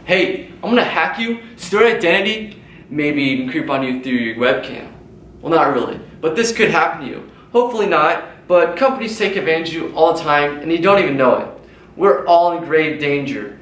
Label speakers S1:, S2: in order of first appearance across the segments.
S1: Hey, I'm gonna hack you, steal your identity, maybe even creep on you through your webcam. Well, not really, but this could happen to you. Hopefully not, but companies take advantage of you all the time and you don't even know it. We're all in grave danger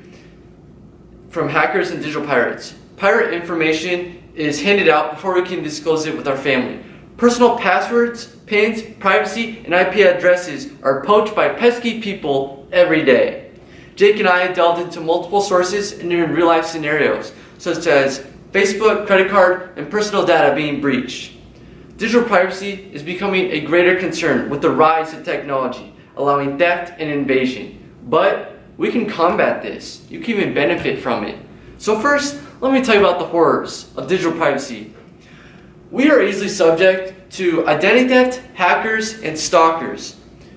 S1: from hackers and digital pirates. Pirate information is handed out before we can disclose it with our family. Personal passwords, pins, privacy, and IP addresses are poached by pesky people every day. Jake and I delved into multiple sources and in real-life scenarios, such as Facebook, credit card, and personal data being breached. Digital privacy is becoming a greater concern with the rise of technology, allowing theft and invasion. But we can combat this. You can even benefit from it. So first, let me tell you about the horrors of digital privacy. We are easily subject to identity theft, hackers, and stalkers.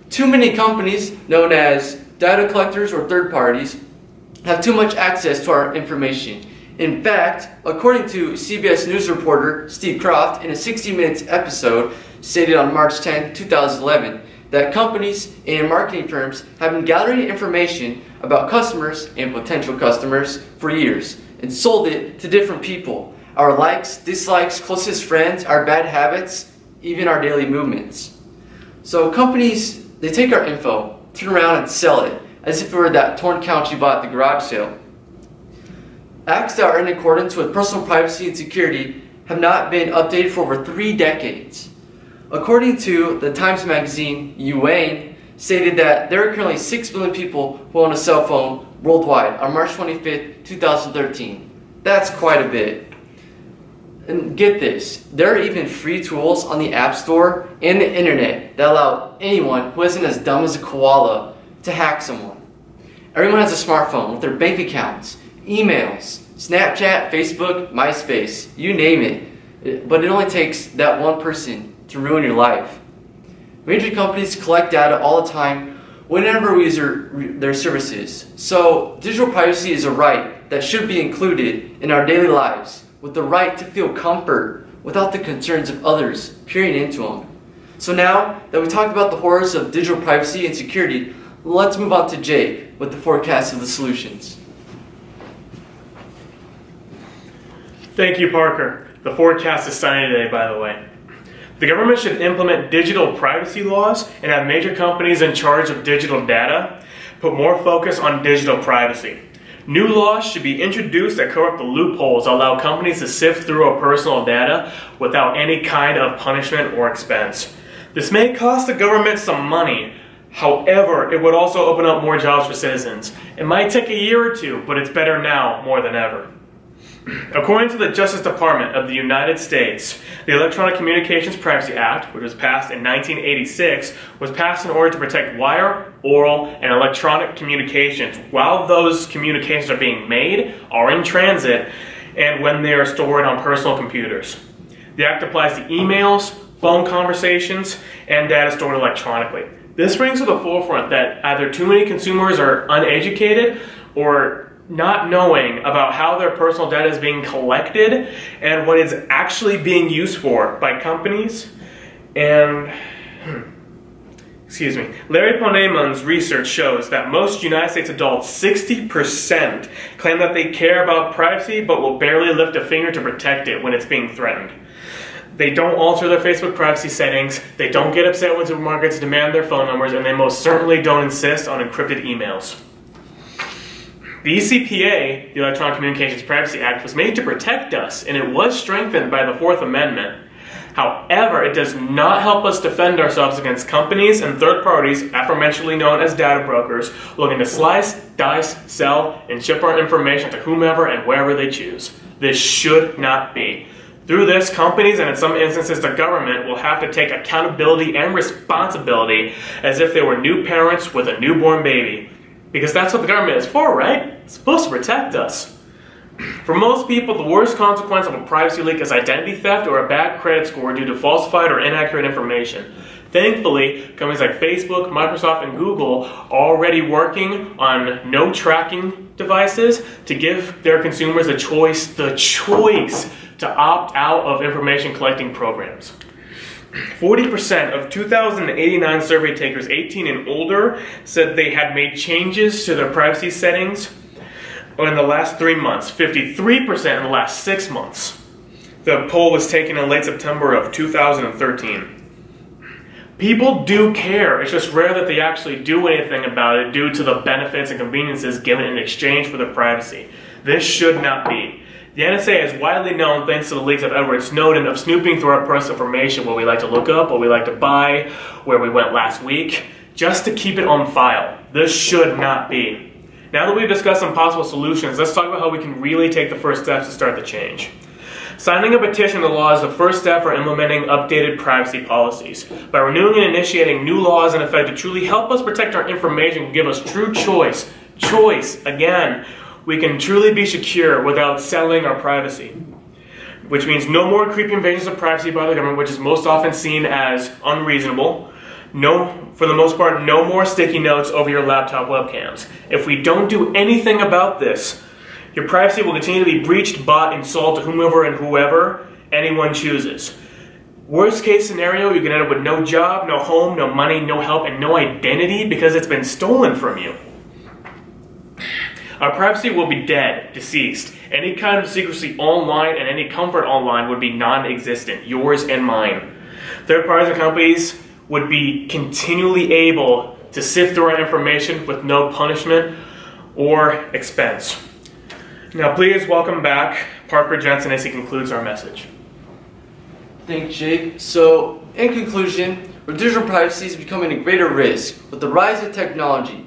S1: Too many companies, known as data collectors or third parties, have too much access to our information. In fact, according to CBS News reporter Steve Croft in a 60 Minutes episode stated on March 10, 2011, that companies and marketing firms have been gathering information about customers and potential customers for years and sold it to different people. Our likes, dislikes, closest friends, our bad habits, even our daily movements. So companies, they take our info, turn around and sell it as if it were that torn couch you bought at the garage sale. Acts that are in accordance with personal privacy and security have not been updated for over 3 decades. According to the Times Magazine, Yuan stated that there are currently 6 billion people who own a cell phone worldwide on March 25, 2013. That's quite a bit. And get this, there are even free tools on the App Store and the internet that allow anyone who isn't as dumb as a koala to hack someone. Everyone has a smartphone with their bank accounts, emails, Snapchat, Facebook, MySpace, you name it. But it only takes that one person to ruin your life. Major companies collect data all the time whenever we use their services. So digital privacy is a right that should be included in our daily lives, with the right to feel comfort without the concerns of others peering into them. So now that we talked about the horrors of digital privacy and security, let's move on to Jake with the forecast of the solutions.
S2: Thank you, Parker. The forecast is sunny today, by the way. The government should implement digital privacy laws and have major companies in charge of digital data put more focus on digital privacy. New laws should be introduced that cover up the loopholes that allow companies to sift through our personal data without any kind of punishment or expense. This may cost the government some money. However, it would also open up more jobs for citizens. It might take a year or two, but it's better now more than ever. According to the Justice Department of the United States, the Electronic Communications Privacy Act, which was passed in 1986, was passed in order to protect wire, oral, and electronic communications while those communications are being made, are in transit, and when they are stored on personal computers. The act applies to emails, phone conversations, and data stored electronically. This brings to the forefront that either too many consumers are uneducated or not knowing about how their personal data is being collected and what it's actually being used for by companies. And, excuse me, Larry Poneman's research shows that most United States adults, 60%, claim that they care about privacy but will barely lift a finger to protect it when it's being threatened. They don't alter their Facebook privacy settings, they don't get upset when supermarkets demand their phone numbers, and they most certainly don't insist on encrypted emails. The ECPA, the Electronic Communications Privacy Act, was made to protect us, and it was strengthened by the Fourth Amendment. However, it does not help us defend ourselves against companies and third parties, aforementionedly known as data brokers, looking to slice, dice, sell, and ship our information to whomever and wherever they choose. This should not be. Through this, companies and in some instances the government will have to take accountability and responsibility as if they were new parents with a newborn baby. Because that's what the government is for, right? It's supposed to protect us. For most people, the worst consequence of a privacy leak is identity theft or a bad credit score due to falsified or inaccurate information. Thankfully, companies like Facebook, Microsoft, and Google are already working on no tracking devices to give their consumers the choice to opt out of information collecting programs. 40% of 2,089 survey takers 18 and older said they had made changes to their privacy settings Or in the last 3 months, 53% in the last 6 months. The poll was taken in late September of 2013. People do care. It's just rare that they actually do anything about it due to the benefits and conveniences given in exchange for their privacy. This should not be. The NSA is widely known, thanks to the leaks of Edward Snowden, of snooping through our personal information, what we like to look up, what we like to buy, where we went last week, just to keep it on file. This should not be. Now that we've discussed some possible solutions, let's talk about how we can really take the first steps to start the change. Signing a petition to law is the first step for implementing updated privacy policies. By renewing and initiating new laws in effect to truly help us protect our information and give us true choice, again, we can truly be secure without selling our privacy. Which means no more creepy invasions of privacy by the government, which is most often seen as unreasonable. For the most part, no more sticky notes over your laptop webcams. If we don't do anything about this, your privacy will continue to be breached, bought, and sold to whomever and whoever anyone chooses. Worst case scenario, you can end up with no job, no home, no money, no help, and no identity because it's been stolen from you. Our privacy will be dead, deceased. Any kind of secrecy online and any comfort online would be non-existent, yours and mine. Third parties and companies would be continually able to sift through our information with no punishment or expense. Now please welcome back Parker Jensen as he concludes our message.
S1: Thanks, Jake. So, in conclusion, digital privacy is becoming a greater risk with the rise of technology.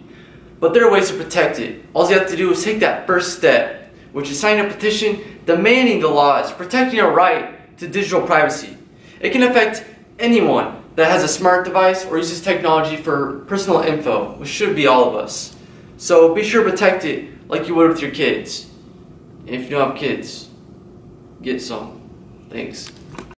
S1: But there are ways to protect it. All you have to do is take that first step, which is sign a petition demanding the laws protecting our right to digital privacy. It can affect anyone that has a smart device or uses technology for personal info, which should be all of us. So be sure to protect it like you would with your kids. And if you don't have kids, get some. Thanks.